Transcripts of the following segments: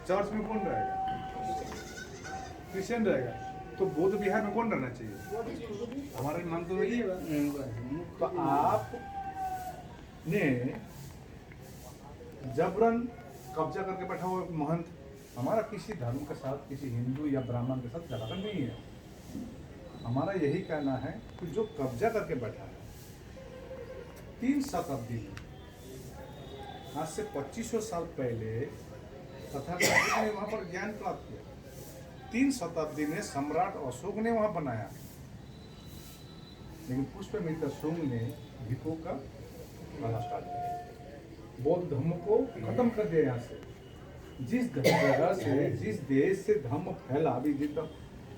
Church में कौन रहेगा? क्रिश्चियन रहेगा। तो बौद्ध विहार में कौन रहना चाहिए? हमारा मन तो वही है। तो आप ने जबरन कब्जा करके बैठा हुआ महंत, हमारा किसी धर्म के साथ, किसी हिंदू या ब्राह्मण के साथ झगड़ा नहीं है। हमारा यही कहना है कि जो कब्जा करके बैठा है 3 शताब्दी में, आज से 2500 साल पहले तथागत ने वहां पर ज्ञान प्राप्त किया। 3 शताब्दी में सम्राट अशोक ने वहां बनाया, लेकिन पुष्यमित्र शुंग ने भिखों का वाला स्टार्ट किया, बौद्ध धर्म को खत्म कर दिया। यहाँ से जिस जगह से, जिस देश से धर्म फैला, अभी जितना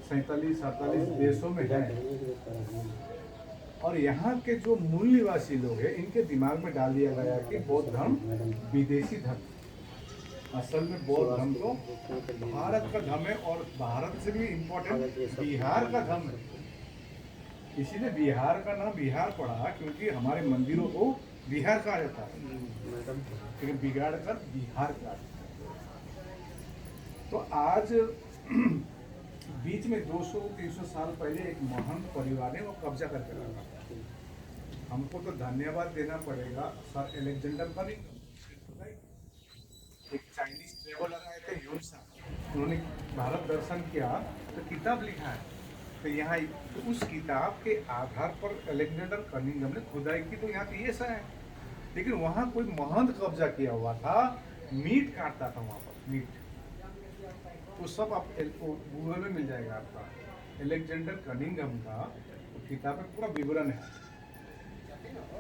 47-48 देशों में है, और यहाँ के जो मूल निवासी लोग हैं, इनके दिमाग में डाल दिया गया कि बौद्ध धर्म विदेशी धर्म। असल में बौद्ध धर्म तो भारत का धर्म है, और भारत से भी इम्पोर्टेंट बिहार का धर्म है। इसीलिए बिहार का नाम बिहार पड़ा, क्योंकि हमारे मंदिरों को बिहार कहा जाता है, लेकिन बिगाड़ कर बिहार का। तो आज बीच में 200-300 साल पहले एक महान परिवार ने वो कब्जा करके रखा। हमको तो धन्यवाद देना पड़ेगा सर एलेक्जेंडर कनिंघम। एक चाइनीज ट्रेवलर आए थे ह्यून, उन्होंने भारत दर्शन किया तो किताब लिखा है। तो यहाँ तो उस किताब के आधार पर एलेक्जेंडर कनिंघम ने खुदाई की, तो यहाँ पे ये सा है। लेकिन वहाँ कोई महंत कब्जा किया हुआ था, मीट काटता था वहाँ पर, मीट। तो सब आप गूगल में मिल जाएगा आपका, एलेक्जेंडर कनिंघम का किताब में पूरा विवरण है।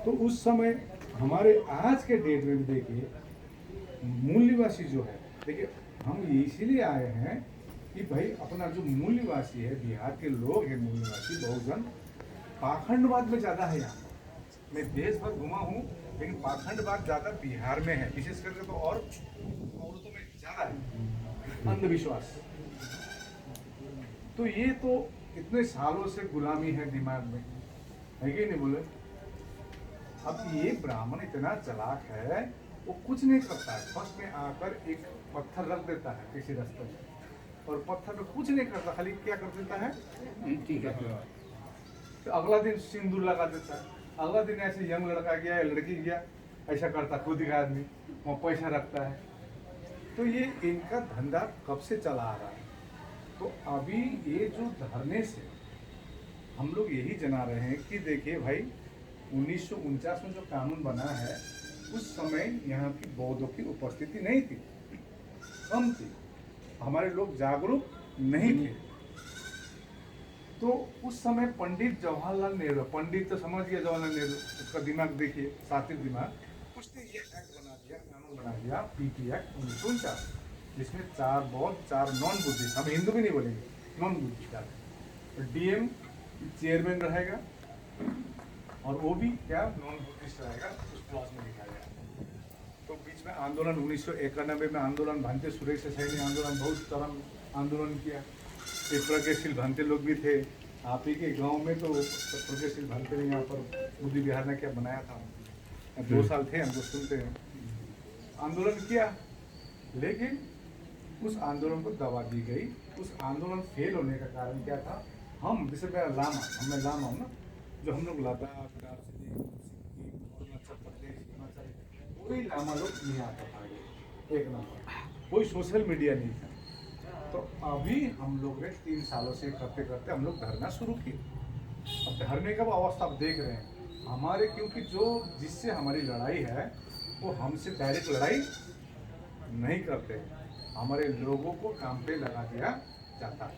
तो उस समय हमारे आज के डेट में भी देखिए, मूल निवासी जो है, देखिए हम इसीलिए आए हैं कि भाई अपना जो मूल निवासी है, बिहार के लोग हैं मूल निवासी, बहुजन पाखंडवाद में ज़्यादा है। यहाँ मैं देश भर घुमा हूँ, लेकिन पाखंडवाद ज़्यादा बिहार में है, विशेष करके तो, और औरतों में ज़्यादा है अंधविश्वास। तो ये तो इतने सालों से गुलामी है दिमाग में, है कि नहीं बोले? अब ये ब्राह्मण इतना चालाक है, वो कुछ नहीं करता है, फर्स्ट में आकर एक पत्थर रख देता है किसी रास्ते में, और पत्थर में कुछ नहीं करता, खाली क्या कर देता है, ठीक है। तो अगला दिन सिंदूर लगा देता है, अगला दिन ऐसे यंग लड़का गया या लड़की गया, ऐसा करता खुद का आदमी, वहाँ पैसा रखता है। तो ये इनका धंधा कब से चला आ रहा है। तो अभी ये जो धरने से हम लोग यही जना रहे हैं कि देखिए भाई, 1949 में जो कानून बना है, उस समय यहाँ की बौद्धों की उपस्थिति नहीं थी, कम थी, हमारे लोग जागरूक नहीं थे। तो उस समय पंडित जवाहरलाल नेहरू, पंडित तो समझ गया जवाहरलाल नेहरू, उसका दिमाग देखिए, सातिर दिमाग, उसने ये एक्ट बना दिया, कानून बना दिया, पीपी एक्ट 1949, जिसमें 4 बौद्ध, 4 नॉन बुद्धिस्ट, हम हिंदू भी नहीं बोलेंगे, नॉन बुद्धिस्ट, डीएम चेयरमैन रहेगा, और वो भी क्या नॉन बुद्धिस्ट रहेगा, उस क्लॉज में लिखा गया। तो बीच में आंदोलन 1991 में आंदोलन, भांते सुरेश सैनी आंदोलन, बहुत चरम आंदोलन किया। एक प्रज्ञाशील भांते लोग भी थे, आप ही के गांव में तो प्रज्ञाशील भांते ने यहाँ पर बुद्धि विहार ने क्या बनाया था, 2 साल थे, हम तो सुनते हैं, आंदोलन किया, लेकिन उस आंदोलन को दबा दी गई। उस आंदोलन फेल होने का कारण क्या था, हम जैसे मैं लामा, मैं लामा हूँ ना, जो हम लोग लद्दाख, दार्जिलिंग, सिक्किम, अरुणाचल प्रदेश, हिमाचल, कोई लामा लोग नहीं आता था आगे, एक नंबर, कोई सोशल मीडिया नहीं था। तो अभी हम लोग ने 3 सालों से करते करते हम लोग धरना शुरू किए। अब धरने का अवस्था आप देख रहे हैं हमारे, क्योंकि जो जिससे हमारी लड़ाई है वो हमसे डायरेक्ट लड़ाई नहीं करते, हमारे लोगों को काम पे लगा दिया जाता है,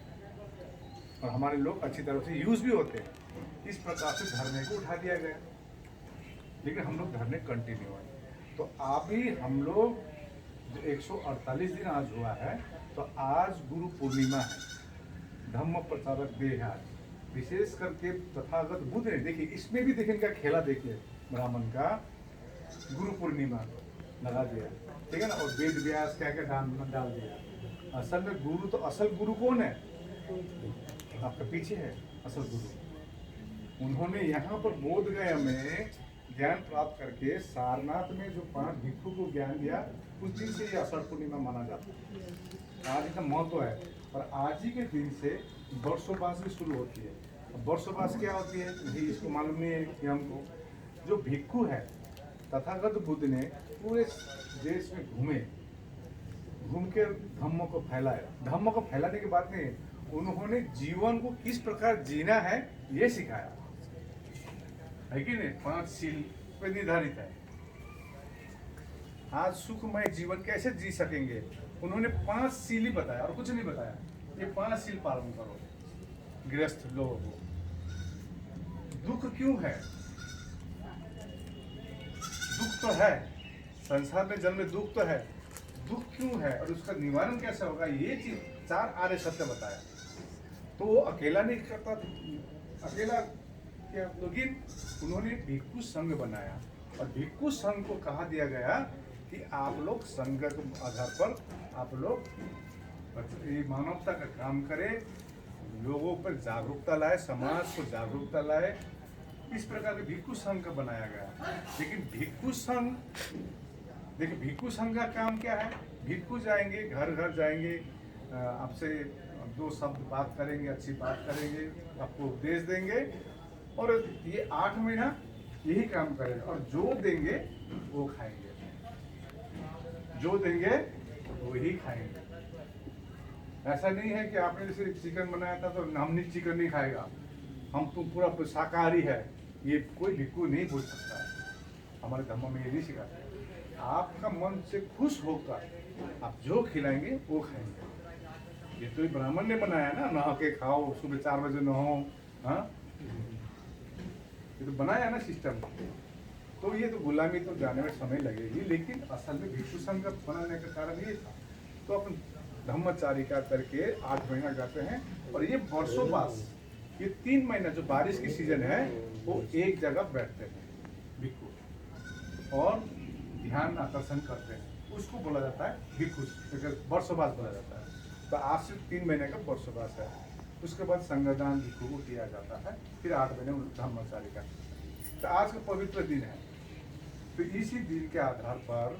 और हमारे लोग अच्छी तरह से यूज भी होते हैं। इस प्रकार से धरने को उठा दिया गया, लेकिन हम लोग धरने कंटिन्यू है। तो अभी हम लोग जो 148 दिन आज हुआ है, तो आज गुरु पूर्णिमा है, धम्म प्रचारक देह है, विशेष करके तथागत बुद्ध ने, देखिए इसमें भी देखिए इनका खेला, देखिए ब्राह्मण का गुरु पूर्णिमा लगा दिया, ठीक है ना, और वेद व्यास क्या क्या डाल दिया। असल में गुरु, तो असल गुरु कौन है, आपका पीछे है असल गुरु। उन्होंने यहाँ पर बोध गया में ज्ञान प्राप्त करके सारनाथ में जो 5 भिक्षु को ज्ञान दिया, उस दिन से ये आषाढ़ पूर्णिमा माना जाता है। आज इतना महत्व है। और आज ही के दिन से वर्षोपास भी शुरू होती है। अब वर्षोपास क्या होती है ये इसको मालूम नहीं है कि हमको। जो भिक्षु है, तथागत बुद्ध ने पूरे देश में घूम के धम्म को फैलाया। धम्म को फैलाने की बात नहीं है, उन्होंने जीवन को किस प्रकार जीना है ये सिखाया है कि नहीं। 5 सील पे निर्धारित है। आज सुखमय जीवन कैसे जी सकेंगे, उन्होंने 5 सील ही बताया और कुछ नहीं बताया। ये 5 सील पालन करो गृहस्थ लोगों को। दुख क्यों है? दुख तो है, संसार में जन्म में दुख तो है। दुख क्यों है और उसका निवारण कैसे होगा, ये चीज 4 आर्य सत्य बताया। तो वो अकेला नहीं करता, अकेला क्या, लेकिन उन्होंने भिक्षु संघ बनाया। और भिक्षु संघ को कहा दिया गया कि आप लोग संघ के आधार पर आप लोग मानवता का काम करें, लोगों पर जागरूकता लाए, समाज को जागरूकता लाए। इस प्रकार के भिक्षु संघ का बनाया गया। लेकिन भिक्षु संघ, देखिए भिक्षु संघ का काम क्या है? भिक्षु जाएंगे, घर घर जाएंगे, आपसे 2 शब्द बात करेंगे, अच्छी बात करेंगे, आपको उपदेश देंगे और ये 8 महीना यही काम करेंगे। और जो देंगे वो खाएंगे, जो देंगे वो ही खाएंगे। ऐसा नहीं है कि आपने जैसे चिकन बनाया था तो हमने चिकन नहीं खाएगा, हम तो पूरा शाकाहारी है, ये कोई भिक्षु नहीं बोल सकता है। हमारे धर्म में ये नहीं सिखाते। आपका मन से खुश होकर आप जो खिलाएंगे वो खाएंगे। ये तो ब्राह्मण ने बनाया ना, नहा के खाओ, सुबह 4 बजे नहाओ। हाँ, ये तो बनाया ना सिस्टम। तो ये तो गुलामी तो जाने में समय लगेगी, लेकिन असल में भिक्षु संघ बनाने का कारण ये था। तो अपन धम्मचारिका करके 8 महीना जाते हैं। और ये वर्षोपास, ये 3 महीना जो बारिश की सीजन है वो एक जगह बैठते हैं भिक्षु और ध्यान आकर्षण करते हैं, उसको बोला जाता है भिक्षु, वर्षोपास बोला जाता है। तो आज से 3 महीने का वर्षोपास है। उसके बाद संगदान भिक्षु को किया जाता है, फिर 8 महीने धम्मचारिका। तो आज का पवित्र दिन है। तो इसी दिन के आधार पर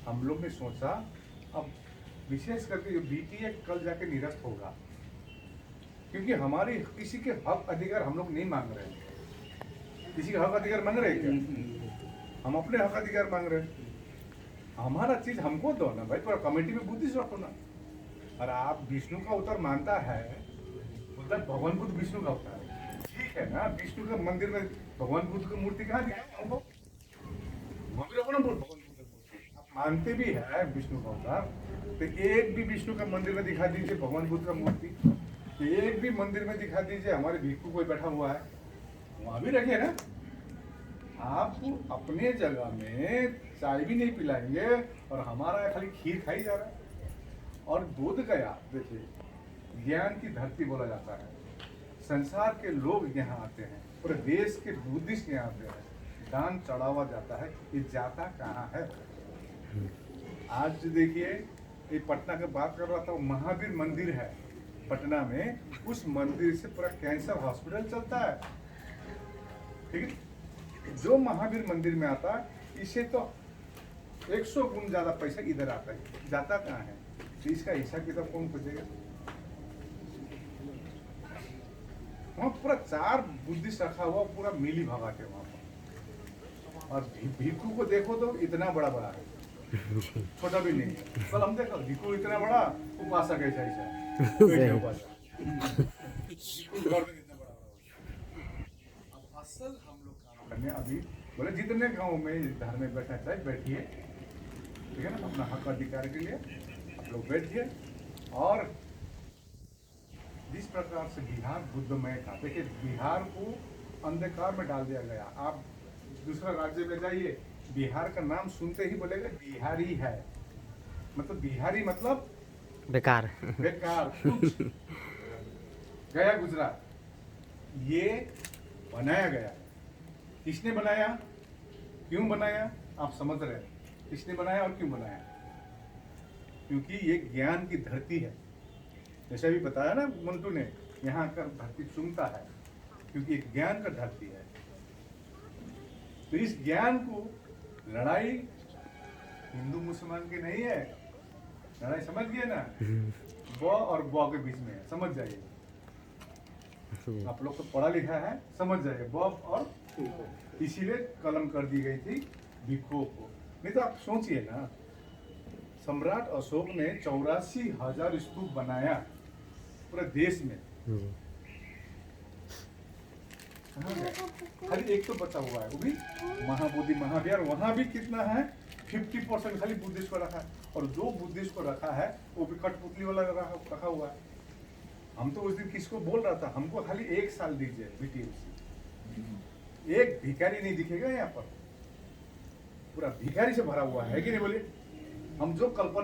हम लोग ने सोचा अब विशेष करके जो बीटीए कल जाके निरस्त होगा, क्योंकि हमारी किसी के हक अधिकार हम लोग नहीं मांग रहे हैं। किसी का हक अधिकार मांग रहे हैं क्या? हम अपने हक अधिकार मांग रहे हैं। हमारा चीज हमको दो ना भाई, थोड़ा कमेटी में बुद्धि से रखो ना। और आप विष्णु का अवतार मानता है, मतलब भगवान बुद्ध विष्णु का अवतार है, ठीक है ना। विष्णु का मंदिर में भगवान बुद्ध की मूर्ति कहाँ दिखाई हमको? मंदिर भगवान बुद्ध की मूर्ति आप मानते भी है विष्णु का अवतार, तो एक भी विष्णु का मंदिर में दिखा दीजिए भगवान बुद्ध का मूर्ति। एक भी मंदिर में दिखा दीजिए हमारे भिक्षु कोई बैठा हुआ है, वहां भी रखिए ना। आप अपने जगह में चाय भी नहीं पिलाएंगे और हमारा खाली खीर खाई जा रहा है। और बोध गया, देखिए ज्ञान की धरती बोला जाता है। संसार के लोग यहाँ आते हैं, पूरे देश के बुद्धिस्ट यहाँ आते हैं, दान चढ़ावा जाता है। ये जाता कहाँ है? आज देखिए ये पटना की बात कर रहा था, महावीर मंदिर है पटना में, उस मंदिर से पूरा कैंसर हॉस्पिटल चलता है। ठीक है, जो महावीर मंदिर में आता है इसे तो 100 गुण ज्यादा पैसा इधर आता है, जाता कहाँ है? तो इसका हिसाब किताब कौन खोजेगा? वहाँ पूरा 4 बुद्धिस्ट रखा हुआ, पूरा मिली भगा के वहाँ पर। और भिक्षु को देखो तो इतना बड़ा बड़ा है, छोटा भी नहीं है। कल हम देखो भिक्षु इतना बड़ा, उपासक ऐसा ऐसा अब असल हम लोग काम करने अभी बोले जितने गांव में धार्मिक बैठना चाहिए बैठिए, ठीक है ना, अपना हक अधिकार के लिए आप लोग बैठिए। और जिस प्रकार से बिहार बुद्धमय था, देखिए बिहार को अंधकार में डाल दिया गया। आप दूसरा राज्य में जाइए, बिहार का नाम सुनते ही बोलेगा बिहारी है, मतलब बिहारी मतलब बेकार बेकार कुछ। गया गुजरात, ये बनाया गया। किसने बनाया, क्यों बनाया, आप समझ रहे हैं किसने बनाया और क्यों बनाया? क्योंकि ये ज्ञान की धरती है। जैसे अभी बताया ना मंटू ने, यहाँ का धरती चूमता है क्योंकि एक ज्ञान का धरती है। तो इस ज्ञान को, लड़ाई हिंदू मुसलमान की नहीं है, लड़ाई समझ गए ना, ब और ब के बीच में है, समझ जाइए। आप लोग तो पढ़ा लिखा है, समझ जाइए, ब और इसीलिए कलम कर दी गई थी भिक्खुओं को। नहीं तो आप सोचिए ना, सम्राट अशोक ने 84,000 स्तूप बनाया पूरे देश में, कहाँ गए? खाली एक तो बचा हुआ है, वो भी महाबोधि महाविहार, वहां भी कितना है, 50% खाली बुद्धिस्ट को रखा है, और जो बुद्धिस्ट को रखा है वो भी कठपुतली वाला रखा हुआ है। हम तो उस दिन किसको बोल रहा था, हमको खाली 1 साल दीजिए BTMC, एक भिखारी नहीं दिखेगा यहाँ पर, पूरा भिखारी से भरा हुआ है कि नहीं बोले। हम जो कल्पना